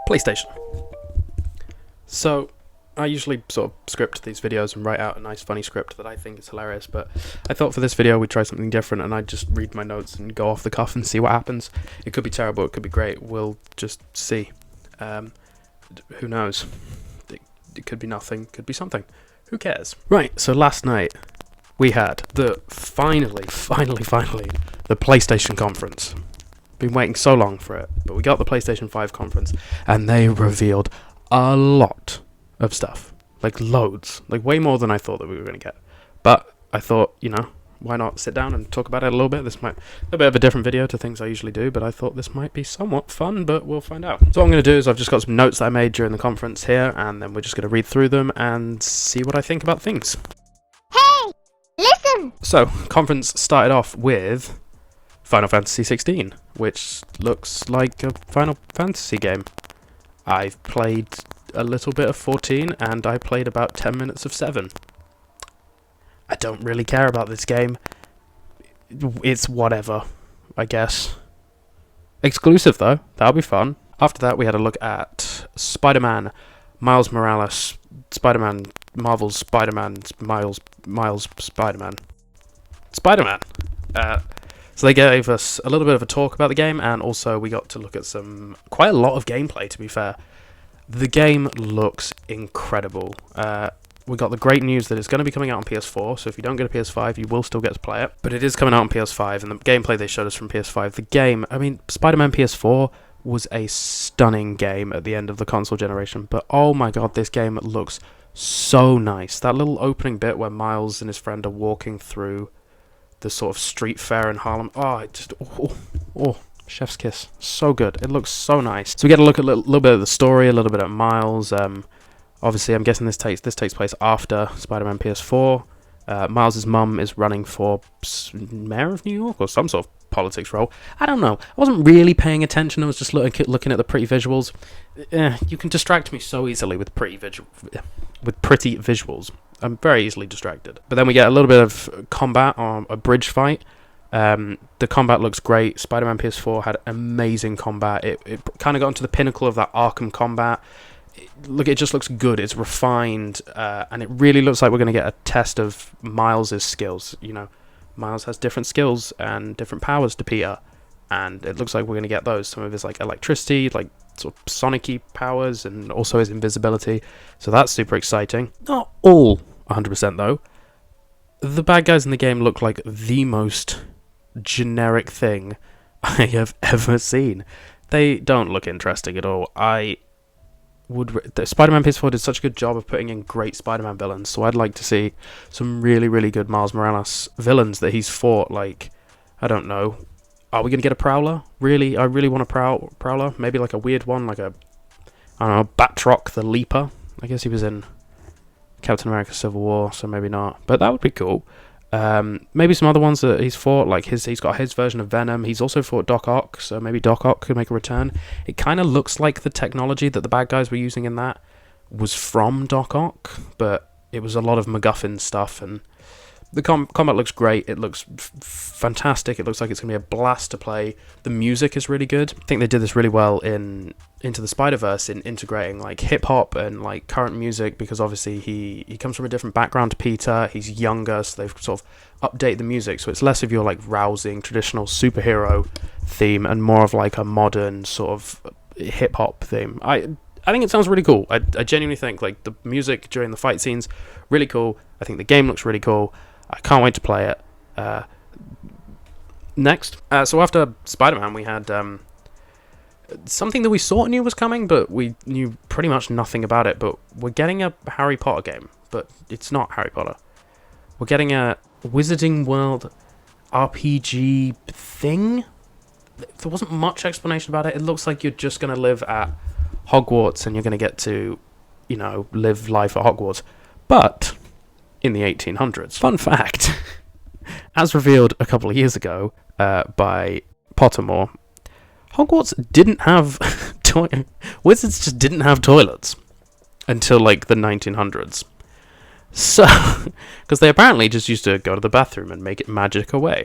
PlayStation. So, I usually sort of script these videos and write out a nice funny script that I think is hilarious, but I thought for this video we'd try something different and I'd just read my notes and go off the cuff and see what happens. It could be terrible, it could be great, we'll just see. Who knows? It could be nothing, could be something. Who cares? Right, so last night we had the finally, the PlayStation Conference. Been waiting so long for it, but we got the PlayStation 5 Conference and they revealed a lot of stuff. Like loads. Like way more than I thought that we were going to get. But I thought, you know, why not sit down and talk about it a little bit? This might be a bit of a different video to things I usually do, but I thought this might be somewhat fun, but we'll find out. So what I'm going to do is I've just got some notes that I made during the conference here, and then we're just going to read through them and see what I think about things. Hey! Listen! So, conference started off with Final Fantasy 16, which looks like a Final Fantasy game. I've played a little bit of 14, and I played about 10 minutes of 7. I don't really care about this game. It's whatever, I guess. Exclusive, though. That'll be fun. After that, we had a look at Spider-Man, Miles Morales, Spider-Man, Marvel's Spider-Man, Miles Spider-Man. Spider-Man! So they gave us a little bit of a talk about the game, and also we got to look at quite a lot of gameplay, to be fair. The game looks incredible. We got the great news that it's going to be coming out on PS4, so if you don't get a PS5, you will still get to play it. But it is coming out on PS5, and the gameplay they showed us from PS5, the game, I mean, Spider-Man PS4 was a stunning game at the end of the console generation, but oh my god, this game looks so nice. That little opening bit where Miles and his friend are walking through the sort of street fair in Harlem. Oh, it just, chef's kiss. So good. It looks so nice. So we get a look at a little bit of the story, a little bit at Miles. Obviously, I'm guessing this takes place after Spider-Man PS4. Miles' mum is running for mayor of New York or some sort of politics role. I don't know. I wasn't really paying attention. I was just looking at the pretty visuals. You can distract me so easily with pretty visuals. I'm very easily distracted. But then we get a little bit of combat on a bridge fight. The combat looks great. Spider-Man PS4 had amazing combat. It kind of got into the pinnacle of that Arkham combat. It just looks good. It's refined, and it really looks like we're going to get a test of Miles' skills. You know, Miles has different skills and different powers to Peter, and it looks like we're going to get those. Some of his like electricity, like sort of sonic-y powers, and also his invisibility. So that's super exciting. Not all 100% though. The bad guys in the game look like the most generic thing I have ever seen. They don't look interesting at all. Spider-Man PS4 did such a good job of putting in great Spider-Man villains, so I'd like to see some really, really good Miles Morales villains that he's fought. Like, I don't know, are we going to get a Prowler? Really? I really want a Prowler. Maybe like a weird one, like I don't know, Batroc the Leaper. I guess he was in Captain America Civil War, so maybe not, but that would be cool. Maybe some other ones that he's fought, like he's got his version of Venom. He's also fought Doc Ock, so maybe Doc Ock could make a return. It kind of looks like the technology that the bad guys were using in that was from Doc Ock, but it was a lot of MacGuffin stuff, and the combat looks great. It looks fantastic. It looks like it's going to be a blast to play. The music is really good. I think they did this really well in Into the Spider-Verse in integrating like hip-hop and like current music, because obviously he comes from a different background to Peter. He's younger, so they've sort of updated the music, so it's less of your like rousing traditional superhero theme and more of like a modern sort of hip-hop theme. I think it sounds really cool. I genuinely think like the music during the fight scenes, really cool. I think the game looks really cool. I can't wait to play it. Next, so after Spider-Man, we had something that we sort of knew was coming, but we knew pretty much nothing about it. But we're getting a Harry Potter game, but it's not Harry Potter. We're getting a Wizarding World RPG thing. There wasn't much explanation about it. It looks like you're just going to live at Hogwarts and you're going to get to, you know, live life at Hogwarts. But in the 1800s. Fun fact, as revealed a couple of years ago by Pottermore, Hogwarts didn't have wizards just didn't have toilets until like the 1900s. So, because they apparently just used to go to the bathroom and make it magic away.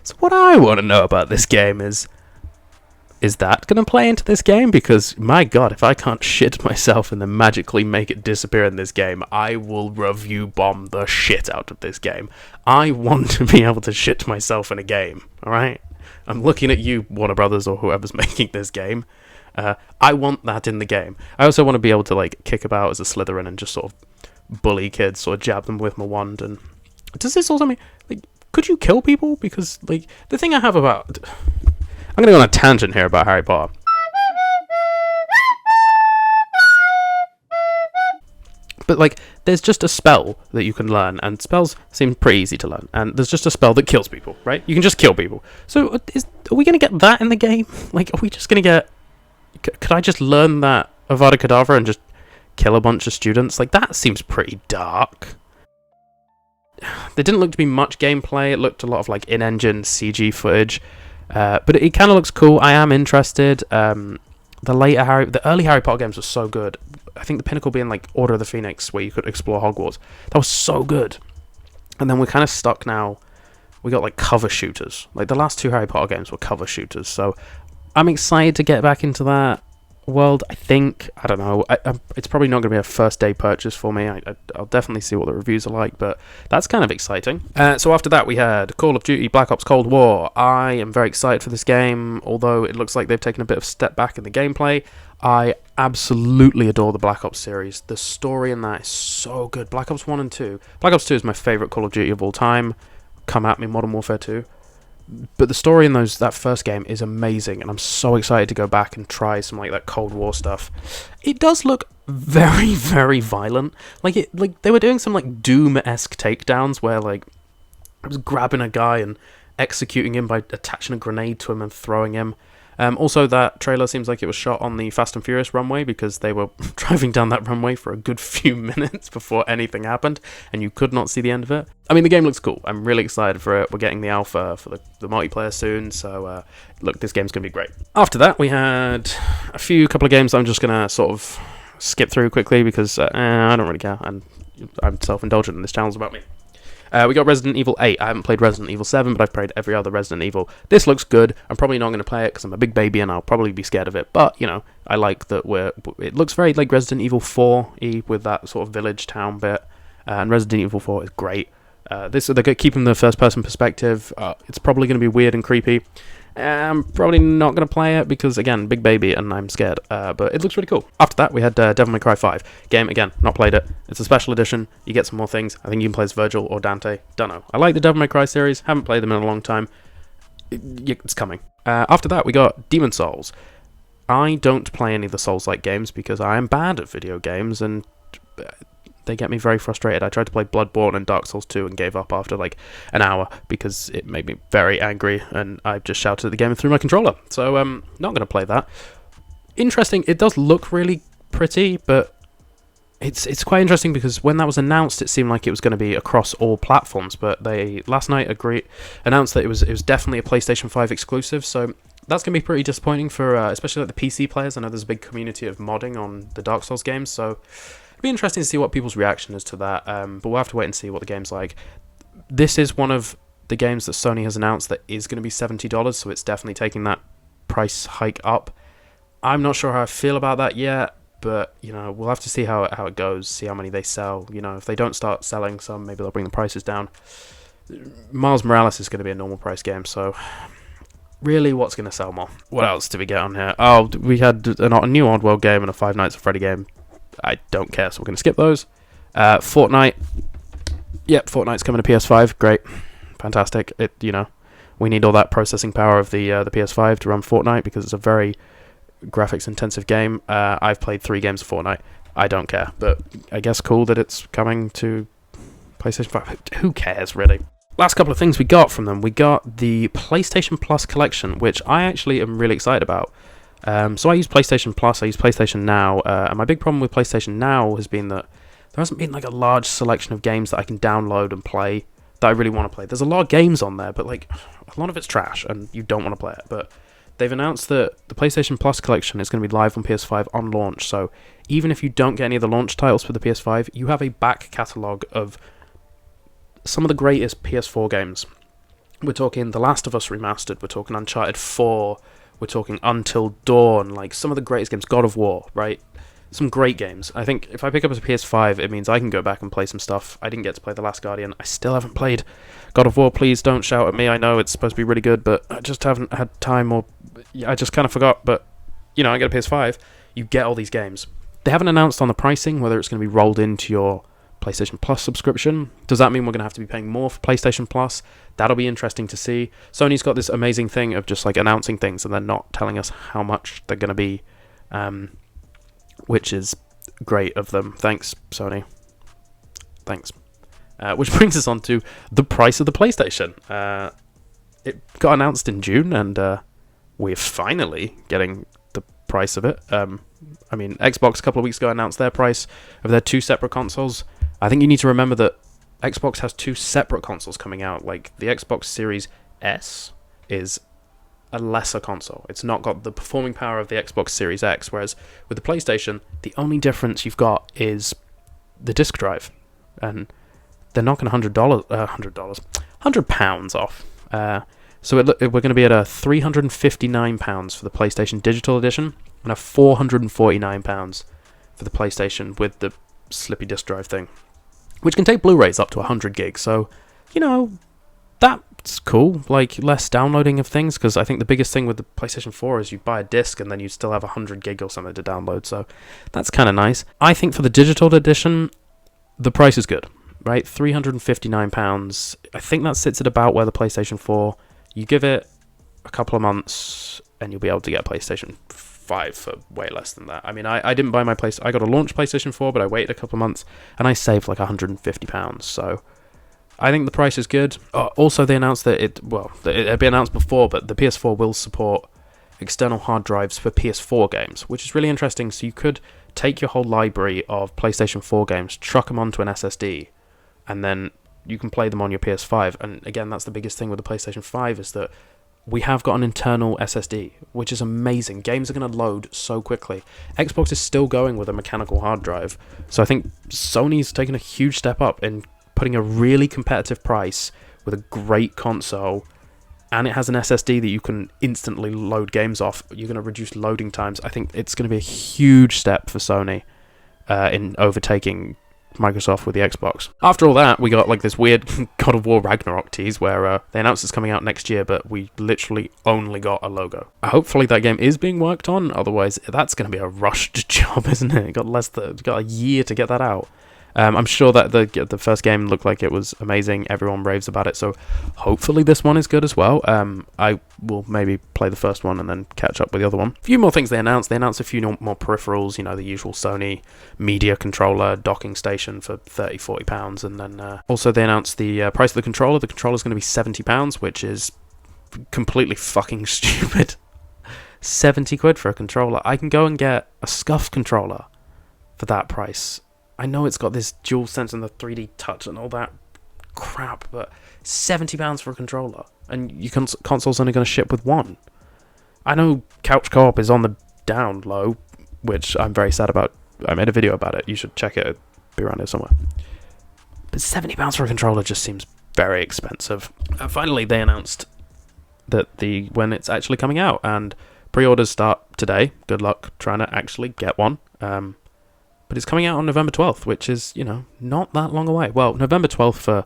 So what I want to know about this game is, is that going to play into this game? Because, my god, if I can't shit myself and then magically make it disappear in this game, I will review bomb the shit out of this game. I want to be able to shit myself in a game, alright? I'm looking at you, Warner Brothers, or whoever's making this game. I want that in the game. I also want to be able to, like, kick about as a Slytherin and just sort of bully kids, or jab them with my wand. And does this also mean, like, could you kill people? Because, like, the thing I have about... I'm going to go on a tangent here about Harry Potter. But, like, there's just a spell that you can learn, and spells seem pretty easy to learn. And there's just a spell that kills people, right? You can just kill people. So, are we going to get that in the game? Like, are we just going to get... Could I just learn that Avada Kedavra and just kill a bunch of students? Like, that seems pretty dark. There didn't look to be much gameplay. It looked a lot of, like, in-engine CG footage. But it kind of looks cool. I am interested. The early Harry Potter games were so good. I think the pinnacle being like Order of the Phoenix, where you could explore Hogwarts. That was so good. And then we're kind of stuck now. We got like cover shooters. Like the last 2 Harry Potter games were cover shooters. So I'm excited to get back into that world. I think, I don't know, it's probably not going to be a first day purchase for me. I'll definitely see what the reviews are like, but that's kind of exciting. So after that we had Call of Duty Black Ops Cold War. I am very excited for this game, although it looks like they've taken a bit of a step back in the gameplay. I absolutely adore the Black Ops series. The story in that is so good. Black Ops 1 and 2. Black Ops 2 is my favourite Call of Duty of all time. Come at me, Modern Warfare 2. But the story in that first game is amazing, and I'm so excited to go back and try some like that Cold War stuff. It does look very, very violent. Like they were doing some like Doom-esque takedowns where like I was grabbing a guy and executing him by attaching a grenade to him and throwing him. Also, that trailer seems like it was shot on the Fast and Furious runway, because they were driving down that runway for a good few minutes before anything happened, and you could not see the end of it. I mean, the game looks cool. I'm really excited for it. We're getting the alpha for the multiplayer soon, so look, this game's going to be great. After that, we had a couple of games I'm just going to sort of skip through quickly, because I don't really care, and I'm self-indulgent, and this channel's about me. We got Resident Evil 8. I haven't played Resident Evil 7, but I've played every other Resident Evil. This looks good. I'm probably not going to play it because I'm a big baby and I'll probably be scared of it. But, you know, I like that it looks very like Resident Evil 4-y with that sort of village town bit. And Resident Evil 4 is great. They're keeping the first-person perspective. It's probably going to be weird and creepy. I'm probably not going to play it because, again, big baby and I'm scared. But it looks really cool. After that, we had Devil May Cry 5. Game, again, not played it. It's a special edition. You get some more things. I think you can play as Virgil or Dante. Don't know. I like the Devil May Cry series. Haven't played them in a long time. It's coming. After that, we got Demon Souls. I don't play any of the Souls-like games because I am bad at video games and they get me very frustrated. I tried to play Bloodborne and Dark Souls 2 and gave up after like an hour because it made me very angry and I just shouted at the game and threw my controller. So not going to play that. Interesting, it does look really pretty, but it's quite interesting because when that was announced it seemed like it was going to be across all platforms, but they last night announced that it was definitely a PlayStation 5 exclusive, so that's going to be pretty disappointing for especially like the PC players. I know there's a big community of modding on the Dark Souls games, so it'd be interesting to see what people's reaction is to that, but we'll have to wait and see what the game's like. This is one of the games that Sony has announced that is going to be $70, so it's definitely taking that price hike up. I'm not sure how I feel about that yet, but, you know, we'll have to see how it goes, see how many they sell. You know, if they don't start selling some, maybe they'll bring the prices down. Miles Morales is going to be a normal price game, so really, what's going to sell more? What else did we get on here? Oh, we had a new Oddworld game and a Five Nights at Freddy game. I don't care, so we're going to skip those. Fortnite. Yep, Fortnite's coming to PS5. Great. Fantastic. We need all that processing power of the PS5 to run Fortnite because it's a very graphics-intensive game. I've played 3 games of Fortnite. I don't care, but I guess cool that it's coming to PlayStation 5. Who cares, really? Last couple of things we got from them. We got the PlayStation Plus collection, which I actually am really excited about. So I use PlayStation Plus, I use PlayStation Now, and my big problem with PlayStation Now has been that there hasn't been like a large selection of games that I can download and play that I really want to play. There's a lot of games on there, but like a lot of it's trash and you don't want to play it. But they've announced that the PlayStation Plus collection is going to be live on PS5 on launch, so even if you don't get any of the launch titles for the PS5, you have a back catalogue of some of the greatest PS4 games. We're talking The Last of Us Remastered, we're talking Uncharted 4, We're talking Until Dawn, like some of the greatest games, God of War, right? Some great games. I think if I pick up a PS5, it means I can go back and play some stuff. I didn't get to play The Last Guardian. I still haven't played God of War. Please don't shout at me. I know it's supposed to be really good, but I just haven't had time, or I just kind of forgot. But, you know, I get a PS5. You get all these games. They haven't announced on the pricing whether it's going to be rolled into your PlayStation Plus subscription. Does that mean we're going to have to be paying more for PlayStation Plus? That'll be interesting to see. Sony's got this amazing thing of just like announcing things and then not telling us how much they're going to be, which is great of them. Thanks, Sony. Thanks. Which brings us on to the price of the PlayStation. It got announced in June, and we're finally getting the price of it. I mean, Xbox a couple of weeks ago announced their price of their 2 separate consoles. I think you need to remember that Xbox has 2 separate consoles coming out. Like, the Xbox Series S is a lesser console. It's not got the performing power of the Xbox Series X, whereas with the PlayStation, the only difference you've got is the disc drive. And they're knocking £100 off. So we're going to be at a £359 for the PlayStation Digital Edition and a £449 for the PlayStation with the slippy disc drive thing, which can take Blu-rays up to 100 gigs. So, you know, that's cool. Like, less downloading of things, because I think the biggest thing with the PlayStation 4 is you buy a disc and then you still have 100 gig or something to download. So that's kind of nice. I think for the digital edition, the price is good, right? £359. I think that sits at about where the PlayStation 4. You give it a couple of months and you'll be able to get a PlayStation 5 for way less than that. I mean, I didn't buy my I got a launch PlayStation 4, but I waited a couple of months and I saved like £150. So I think the price is good. Also, they announced that it had been announced before, but the PS4 will support external hard drives for PS4 games, which is really interesting. So you could take your whole library of PlayStation 4 games, chuck them onto an SSD, and then you can play them on your PS5. And again, that's the biggest thing with the PlayStation 5 is that we have got an internal SSD, which is amazing. Games are going to load so quickly. Xbox is still going with a mechanical hard drive. So I think Sony's taken a huge step up in putting a really competitive price with a great console, and it has an SSD that you can instantly load games off. You're going to reduce loading times. I think it's going to be a huge step for Sony in overtaking Microsoft with the Xbox. After all that, we got like this weird God of War Ragnarok tease where they announced it's coming out next year, but we literally only got a logo. Hopefully that game is being worked on, otherwise that's going to be a rushed job, isn't it? It got a year to get that out. I'm sure that the first game looked like it was amazing. Everyone raves about it, so hopefully this one is good as well. I will maybe play the first one and then catch up with the other one. A few more things they announced. They announced a few more peripherals, you know, the usual Sony media controller, docking station for £30-40, and then also they announced the price of the controller. The controller's going to be £70, which is completely fucking stupid. 70 quid for a controller. I can go and get a Scuff controller for that price. I know it's got this dual sense and the 3D touch and all that crap, but £70 for a controller, and your console's only going to ship with one. I know Couch Co-op is on the down low, which I'm very sad about. I made a video about it. You should check it. It'll be around here somewhere. But £70 for a controller just seems very expensive. Finally, they announced that when it's actually coming out, and pre-orders start today. Good luck trying to actually get one. But it's coming out on November 12th, which is, you know, not that long away. Well, November 12th for,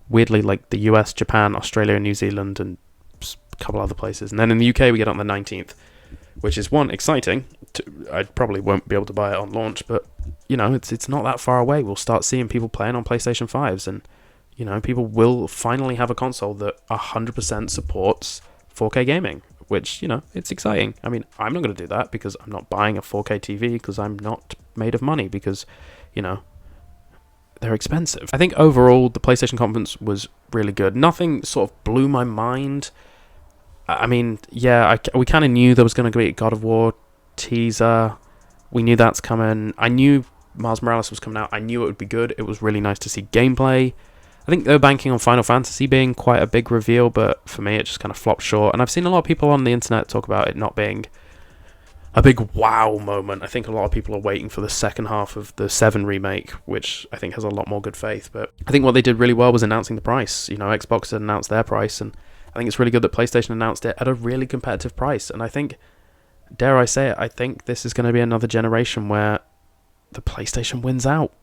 weirdly, like the US, Japan, Australia, New Zealand, and a couple other places. And then in the UK, we get it on the 19th, which is, one, exciting. I probably won't be able to buy it on launch, but, you know, it's not that far away. We'll start seeing people playing on PlayStation 5s, and, you know, people will finally have a console that 100% supports 4K gaming, which, you know, it's exciting. I mean, I'm not going to do that because I'm not buying a 4K TV because I'm not made of money because, you know, they're expensive. I think overall the PlayStation conference was really good. Nothing sort of blew my mind. I mean, yeah, we kind of knew there was going to be a God of War teaser. We knew that's coming. I knew Miles Morales was coming out. I knew it would be good. It was really nice to see gameplay. I think they were banking on Final Fantasy being quite a big reveal, but for me it just kind of flopped short. And I've seen a lot of people on the internet talk about it not being a big wow moment. I think a lot of people are waiting for the second half of the 7 remake, which I think has a lot more good faith. But I think what they did really well was announcing the price. You know, Xbox had announced their price, and I think it's really good that PlayStation announced it at a really competitive price. And I think, dare I say it, I think this is going to be another generation where the PlayStation wins out.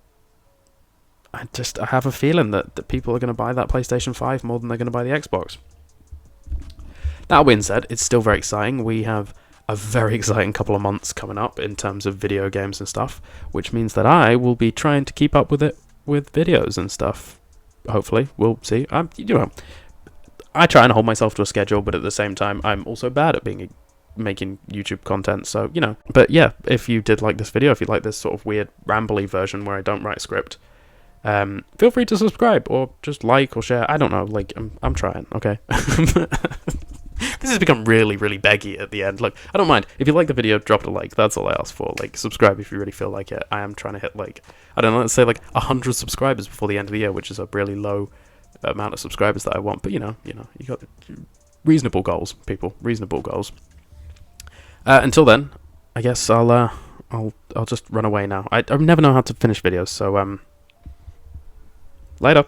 I have a feeling that people are going to buy that PlayStation 5 more than they're going to buy the Xbox. That being said, it's still very exciting. We have a very exciting couple of months coming up in terms of video games and stuff, which means that I will be trying to keep up with it with videos and stuff. Hopefully, we'll see. I try and hold myself to a schedule, but at the same time, I'm also bad at making YouTube content, so, But yeah, if you did like this video, if you like this sort of weird, rambly version where I don't write a script, feel free to subscribe, or just like or share. I don't know, I'm trying, okay? This has become really, really beggy at the end. Look, I don't mind. If you like the video, drop a like. That's all I ask for. Subscribe if you really feel like it. I am trying to hit, I don't know, let's say 100 subscribers before the end of the year, which is a really low amount of subscribers that I want. But, you got reasonable goals, people. Reasonable goals. Until then, I guess I'll just run away now. I never know how to finish videos, so, later.